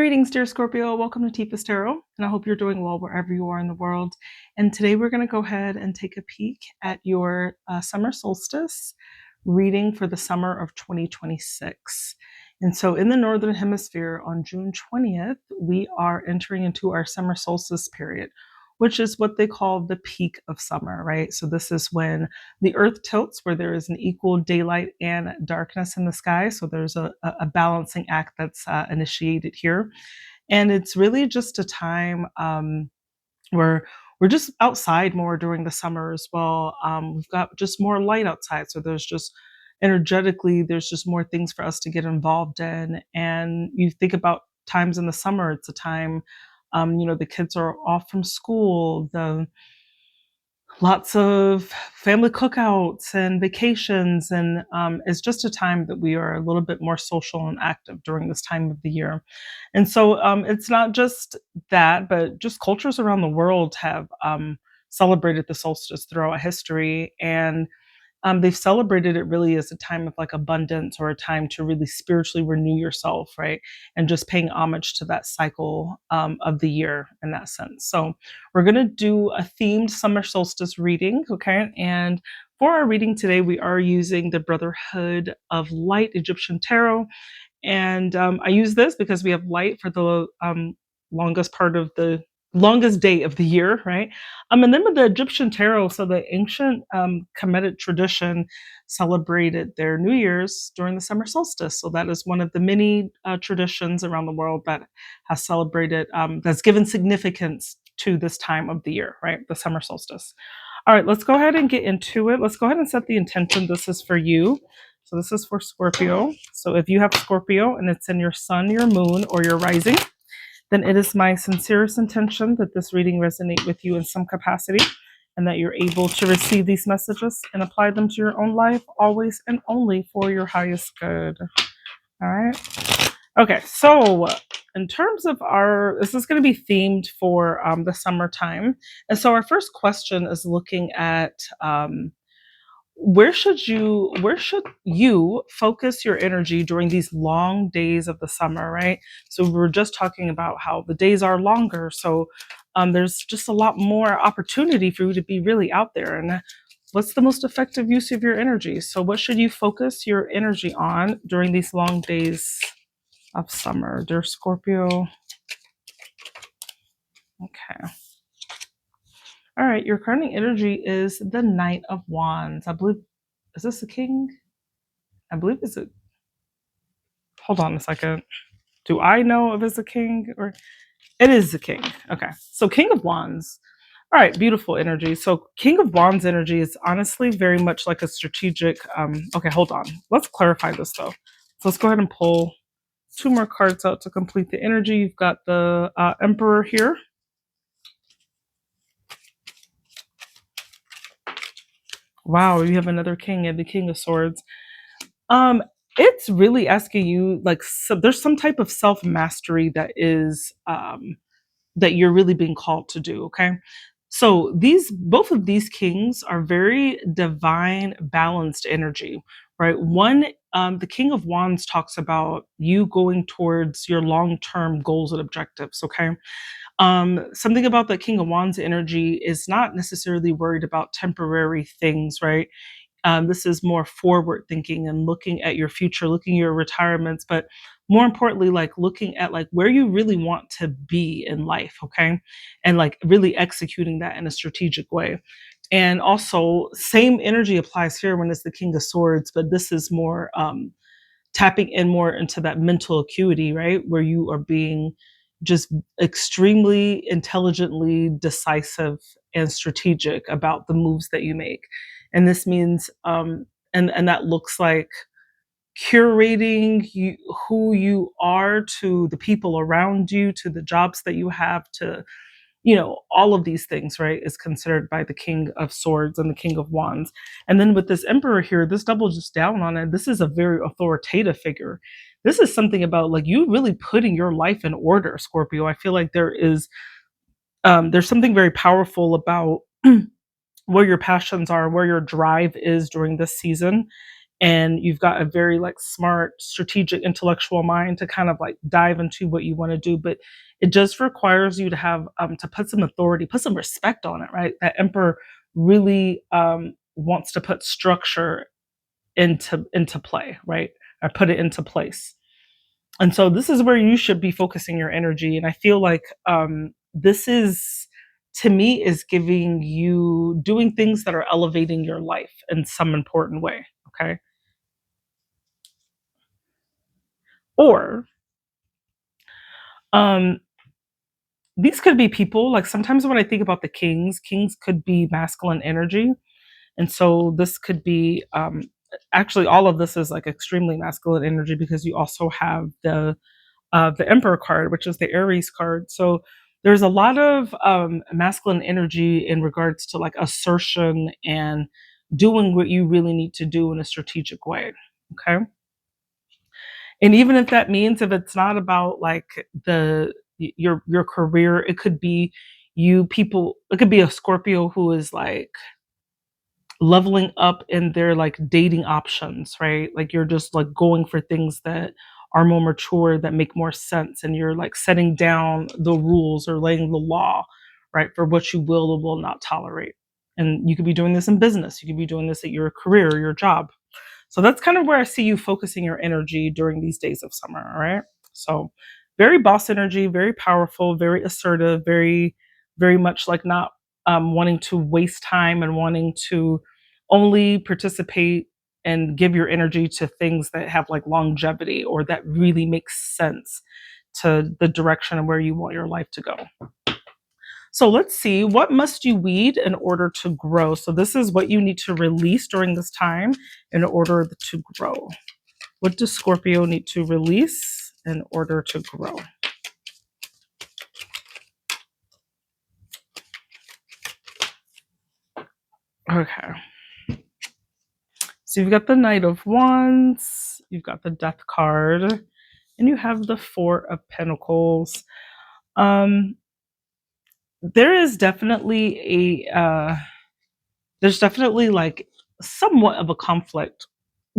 Greetings, dear Scorpio. Welcome to Tifa's Tarot, and I hope you're doing well wherever you are in the world. And today we're going to go ahead and take a peek at your summer solstice reading for the summer of 2026. And so in the Northern Hemisphere on June 20th, we are entering into our summer solstice period, which is what they call the peak of summer, right? So this is when the earth tilts, where there is an equal daylight and darkness in the sky. So there's a balancing act that's initiated here. And it's really just a time where we're just outside more during the summer as well. We've got just more light outside. So there's just energetically, there's just more things for us to get involved in. And you think about times in the summer, it's a time, the kids are off from school, the lots of family cookouts and vacations, and it's just a time that we are a little bit more social and active during this time of the year. And so it's not just that, but just cultures around the world have celebrated the solstice throughout history, and they've celebrated it really as a time of like abundance, or a time to really spiritually renew yourself, right? And just paying homage to that cycle of the year in that sense. So we're going to do a themed summer solstice reading, okay? And for our reading today, we are using the Brotherhood of Light Egyptian Tarot. And I use this because we have light for the longest day of the year, right? And then with the Egyptian tarot, so the ancient Kemetic tradition celebrated their New Year's during the summer solstice. So that is one of the many traditions around the world that has celebrated, that's given significance to this time of the year, right? The summer solstice. All right, let's go ahead and get into it. Let's go ahead and set the intention. This is for you. So this is for Scorpio. So if you have Scorpio and it's in your sun, your moon, or your rising, then it is my sincerest intention that this reading resonate with you in some capacity, and that you're able to receive these messages and apply them to your own life, always and only for your highest good. All right. Okay, so in terms of this is going to be themed for the summertime. And so our first question is looking at where should you focus your energy during these long days of the summer, right? So we were just talking about how the days are longer, so there's just a lot more opportunity for you to be really out there. And what's the most effective use of your energy? So what should you focus your energy on during these long days of summer, dear Scorpio? Okay. All right, your current energy is the Knight of Wands. I believe, is this the king? I believe it's a, hold on a second. Do I know if it's a king or it is the king? Okay, so King of Wands. All right, beautiful energy. So King of Wands energy is honestly very much like a strategic, okay, hold on. Let's clarify this though. So let's go ahead and pull two more cards out to complete the energy. You've got the Emperor here. Wow, you have another king and the King of Swords. It's really asking you, like, so there's some type of self-mastery that is that you're really being called to do, okay? So both of these kings are very divine, balanced energy, right? One, the King of Wands talks about you going towards your long-term goals and objectives, okay? Something about the King of Wands energy is not necessarily worried about temporary things, right? This is more forward thinking and looking at your future, looking at your retirements, but more importantly, like looking at like where you really want to be in life, okay? And like really executing that in a strategic way. And also, same energy applies here when it's the King of Swords, but this is more tapping in more into that mental acuity, right? Where you are being just extremely intelligently decisive and strategic about the moves that you make. And this means, and that looks like curating who you are to the people around you, to the jobs that you have, to, all of these things, right, is considered by the King of Swords and the King of Wands. And then with this Emperor here, this doubles just down on it. This is a very authoritative figure. This is something about like you really putting your life in order, Scorpio. I feel like there's something very powerful about where your passions are, where your drive is during this season. and you've got a very like smart, strategic, intellectual mind to kind of like dive into what you want to do. But it just requires you to have to put some authority, put some respect on it, right? That emperor really wants to put structure into play, right? Or put it into place. And so this is where you should be focusing your energy. And I feel like this is, to me, is giving you doing things that are elevating your life in some important way. Okay. Or um, these could be people, like sometimes when I think about the kings could be masculine energy. And so this could be actually all of this is like extremely masculine energy because you also have the Emperor card, which is the Aries card. So there's a lot of masculine energy in regards to like assertion and doing what you really need to do in a strategic way. Okay. And even if that means if it's not about like your career, it could be it could be a Scorpio who is like leveling up in their like dating options, right? Like you're just like going for things that are more mature, that make more sense, and you're like setting down the rules or laying the law, right, for what you will or will not tolerate. And you could be doing this in business, you could be doing this at your career or your job. So that's kind of where I see you focusing your energy during these days of summer, all right? So very boss energy, very powerful, very assertive, very much like not wanting to waste time and wanting to only participate and give your energy to things that have like longevity or that really makes sense to the direction of where you want your life to go. So let's see, what must you weed in order to grow? So this is what you need to release during this time in order to grow. What does Scorpio need to release in order to grow? Okay. So you've got the Knight of Wands, you've got the Death card, and you have the Four of Pentacles. There is definitely there's definitely like somewhat of a conflict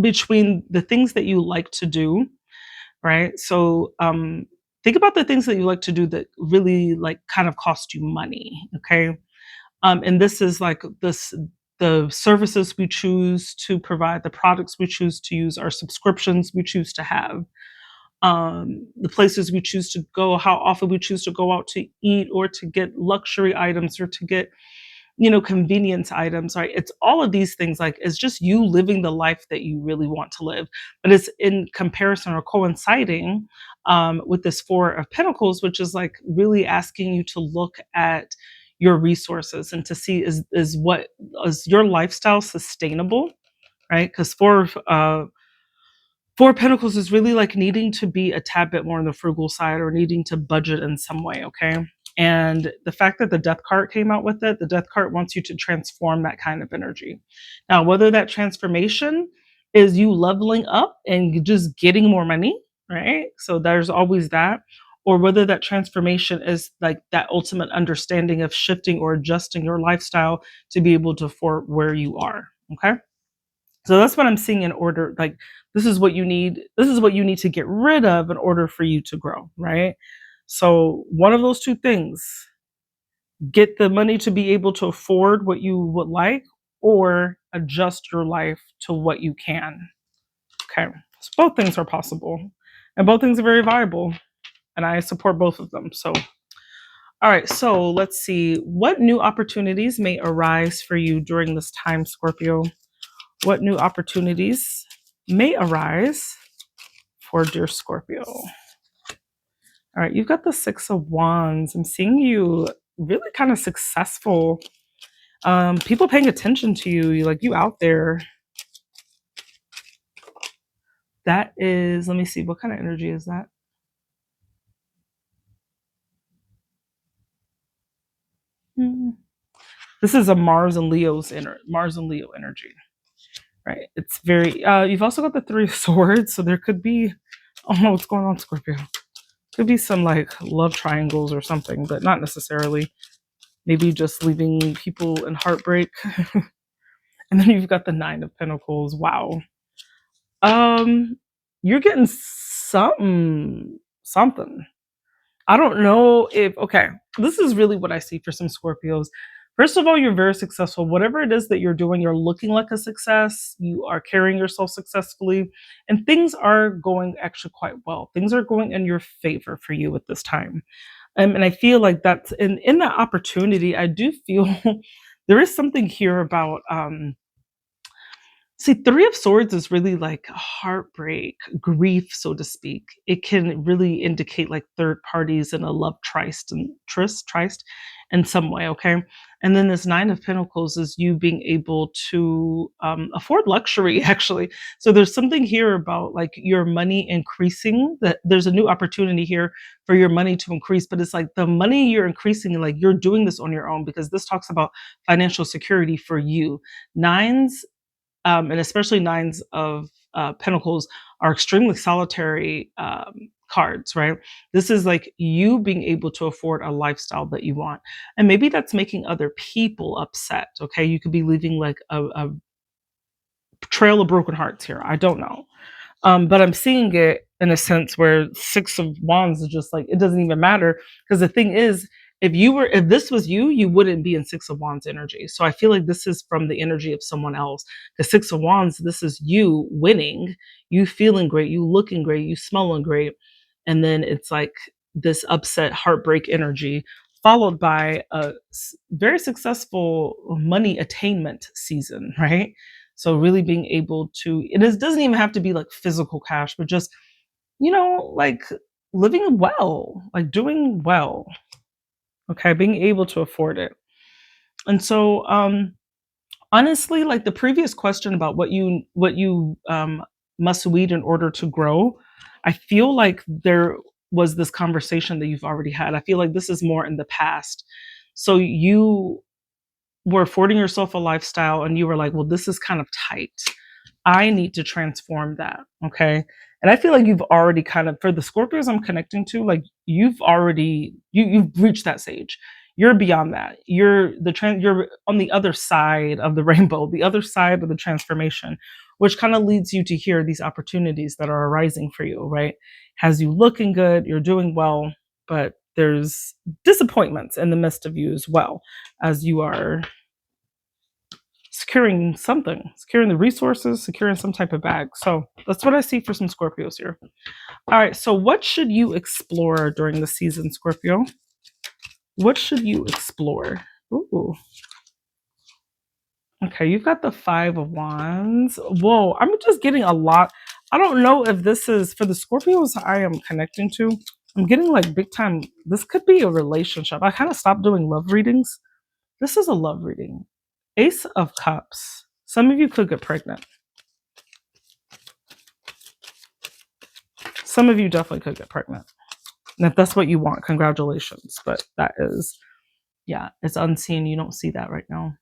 between the things that you like to do, right? So think about the things that you like to do that really like kind of cost you money, okay? And this is like the services we choose to provide, the products we choose to use, our subscriptions we choose to have, the places we choose to go, how often we choose to go out to eat or to get luxury items or to get, convenience items, right? It's all of these things, like it's just you living the life that you really want to live. But it's in comparison or coinciding with this Four of Pentacles, which is like really asking you to look at your resources and to see is your lifestyle sustainable, right? Because Four of Pentacles is really like needing to be a tad bit more on the frugal side or needing to budget in some way, okay? And the fact that the Death card came out with it, the Death card wants you to transform that kind of energy. Now, whether that transformation is you leveling up and just getting more money, right? So there's always that. Or whether that transformation is like that ultimate understanding of shifting or adjusting your lifestyle to be able to afford where you are, okay? So that's what I'm seeing in order, like this is what you need to get rid of in order for you to grow, right? So one of those two things, get the money to be able to afford what you would like or adjust your life to what you can. Okay. So both things are possible and both things are very viable and I support both of them. So all right, so let's see what new opportunities may arise for you during this time, Scorpio. What new opportunities may arise for dear Scorpio? All right, you've got the Six of Wands. I'm seeing you really kind of successful. People paying attention to you, you out there. That is, let me see, what kind of energy is that? This is a Mars and Leo energy, right? It's very. You've also got the Three of Swords, so there could be. I don't know what's going on, Scorpio. Could be some like love triangles or something, but not necessarily. Maybe just leaving people in heartbreak. And then you've got the Nine of Pentacles. Wow. You're getting something. I don't know if, okay, this is really what I see for some Scorpios. First of all, you're very successful. Whatever it is that you're doing, you're looking like a success. You are carrying yourself successfully, and things are going actually quite well. Things are going in your favor for you at this time. And I feel like that's in that opportunity, I do feel there is something here about see, Three of Swords is really like heartbreak, grief, so to speak. It can really indicate like third parties in a love tryst in some way, okay? And then this Nine of Pentacles is you being able to afford luxury, actually. So there's something here about like your money increasing, that there's a new opportunity here for your money to increase, but it's like the money you're increasing, like you're doing this on your own because this talks about financial security for you. Nines and especially nines of pentacles are extremely solitary cards, right? This is like you being able to afford a lifestyle that you want. And maybe that's making other people upset. Okay. You could be leaving like a trail of broken hearts here. I don't know. But I'm seeing it in a sense where Six of Wands is just like it doesn't even matter because the thing is, if this was you, you wouldn't be in Six of Wands energy. So I feel like this is from the energy of someone else. The Six of Wands, this is you winning, you feeling great, you looking great, you smelling great, and then it's like this upset heartbreak energy followed by a very successful money attainment season, right? So really being able to, doesn't even have to be like physical cash, but just, like living well, like doing well. Okay. Being able to afford it. And so, honestly, like the previous question about what you must weed in order to grow, I feel like there was this conversation that you've already had. I feel like this is more in the past. So you were affording yourself a lifestyle and you were like, well, this is kind of tight. I need to transform that. Okay. And I feel like you've already kind of, for the Scorpios I'm connecting to, like you've reached that stage. You're beyond that. You're on the other side of the rainbow, the other side of the transformation, which kind of leads you to hear these opportunities that are arising for you, right? Has you looking good, you're doing well, but there's disappointments in the midst of you as well as you are securing something, securing the resources, securing some type of bag. So that's what I see for some Scorpios here. All right. So what should you explore during the season, Scorpio? What should you explore? Ooh. Okay. You've got the Five of Wands. Whoa. I'm just getting a lot. I don't know if this is for the Scorpios I am connecting to. I'm getting like big time. This could be a relationship. I kind of stopped doing love readings. This is a love reading. Ace of Cups. Some of you could get pregnant. Some of you definitely could get pregnant. And if that's what you want, congratulations. But that is, yeah, it's unseen. You don't see that right now.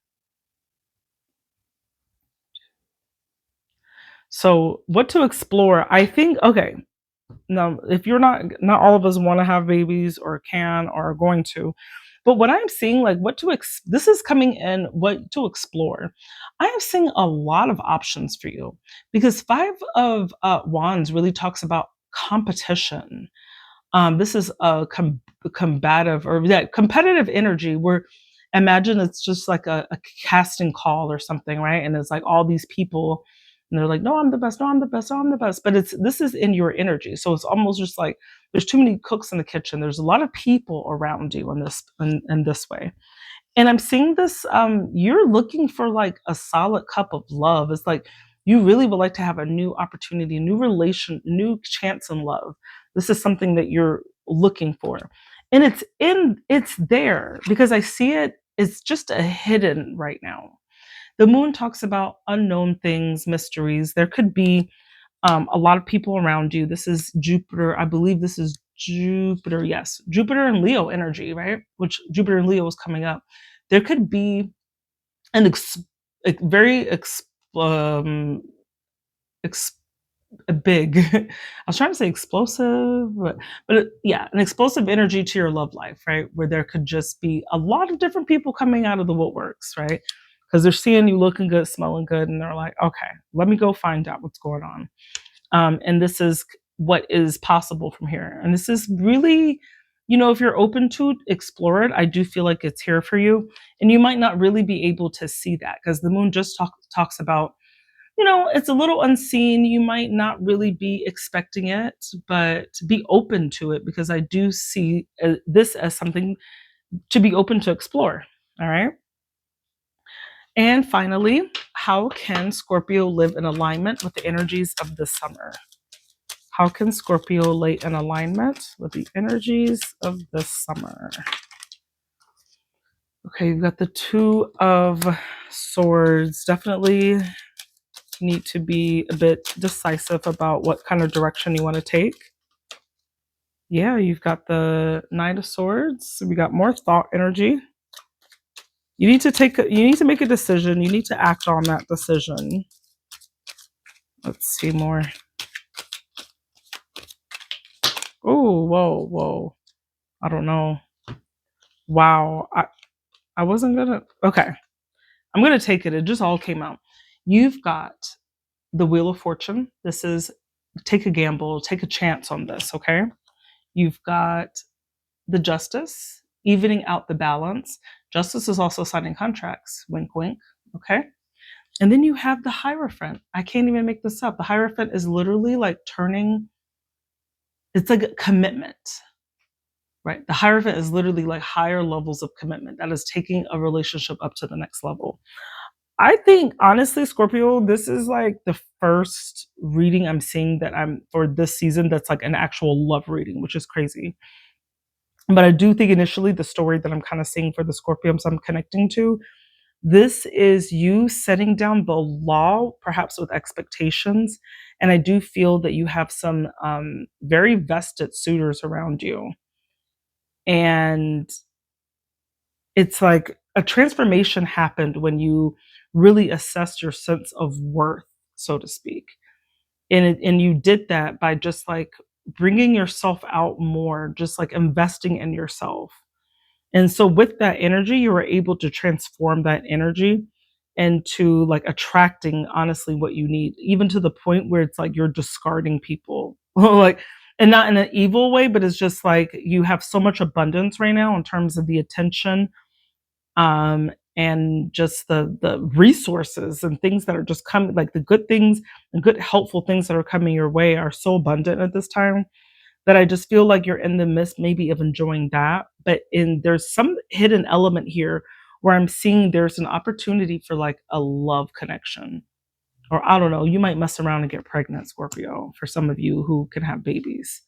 So what to explore? I think, okay, now if you're not all of us want to have babies or can or are going to, but what I'm seeing, like this is coming in, what to explore. I am seeing a lot of options for you because Five of Wands really talks about competition. This is a combative or that competitive energy where imagine it's just like a casting call or something, right? And it's like all these people and they're like, no, I'm the best, no, I'm the best, no, I'm the best. But this is in your energy. So it's almost just like there's too many cooks in the kitchen. There's a lot of people around you in this way. And I'm seeing this, you're looking for like a solid cup of love. It's like you really would like to have a new opportunity, a new relation, new chance in love. This is something that you're looking for. And it's there because I see it, it's just a hidden right now. The moon talks about unknown things, mysteries. There could be a lot of people around you. This is Jupiter. I believe this is Jupiter. Yes, Jupiter and Leo energy, right? Which Jupiter and Leo is coming up. There could be an a very a big. I was trying to say explosive, but yeah, an explosive energy to your love life, right? Where there could just be a lot of different people coming out of the woodworks, right? because they're seeing you looking good, smelling good, and they're like, okay, let me go find out what's going on. And this is what is possible from here. And this is really, if you're open to it, explore it. I do feel like it's here for you. And you might not really be able to see that because the moon just talks about, it's a little unseen. You might not really be expecting it, but be open to it because I do see this as something to be open to explore. All right. And finally, how can Scorpio live in alignment with the energies of the summer? How can Scorpio lay in alignment with the energies of the summer? Okay, you've got the Two of Swords. Definitely need to be a bit decisive about what kind of direction you want to take. Yeah, you've got the Knight of Swords. So we got more thought energy. You need to make a decision. You need to act on that decision. Let's see more. Oh, whoa. I don't know. Wow. I wasn't gonna. Okay. I'm gonna take it. It just all came out. You've got the Wheel of Fortune. This is take a gamble, take a chance on this, okay? You've got the Justice, evening out the balance. Justice is also signing contracts. Wink, wink. Okay. And then you have the Hierophant. I can't even make this up. The Hierophant is literally like it's like a commitment, right? The Hierophant is literally like higher levels of commitment. That is taking a relationship up to the next level. I think, honestly, Scorpio, this is like the first reading I'm seeing that I'm for this season that's like an actual love reading, which is crazy. But I do think initially the story that I'm kind of seeing for the Scorpions I'm connecting to, this is you setting down the law, perhaps with expectations. And I do feel that you have some very vested suitors around you. And it's like a transformation happened when you really assessed your sense of worth, so to speak. And you did that by just like bringing yourself out more, just like investing in yourself. And so with that energy, you were able to transform that energy into like attracting honestly what you need, even to the point where it's like you're discarding people. Like, and not in an evil way, but it's just like you have so much abundance right now in terms of the attention, and just the resources and things that are just coming, like the good things and good helpful things that are coming your way are so abundant at this time that I just feel like you're in the midst maybe of enjoying that. But there's some hidden element here where I'm seeing there's an opportunity for like a love connection. Or I don't know, you might mess around and get pregnant, Scorpio, for some of you who can have babies.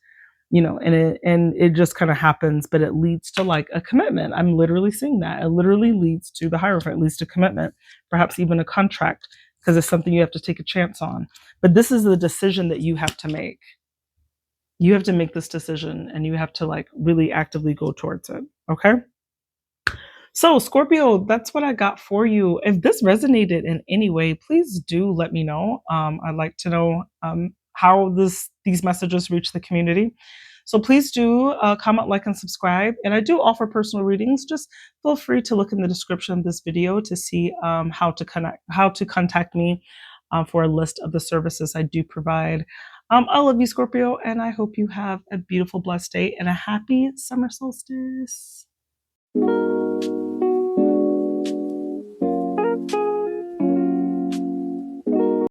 And it just kind of happens, but it leads to like a commitment. I'm literally seeing that. It literally leads to the Hierophant, leads to commitment, perhaps even a contract, because it's something you have to take a chance on. But this is the decision that you have to make. You have to make this decision and you have to like really actively go towards it. Okay. So, Scorpio, that's what I got for you. If this resonated in any way, please do let me know. I'd like to know how these messages reach the community. So please do comment, like, and subscribe. And I do offer personal readings. Just feel free to look in the description of this video to see how to contact me for a list of the services I do provide. I love you, Scorpio, and I hope you have a beautiful, blessed day and a happy summer solstice.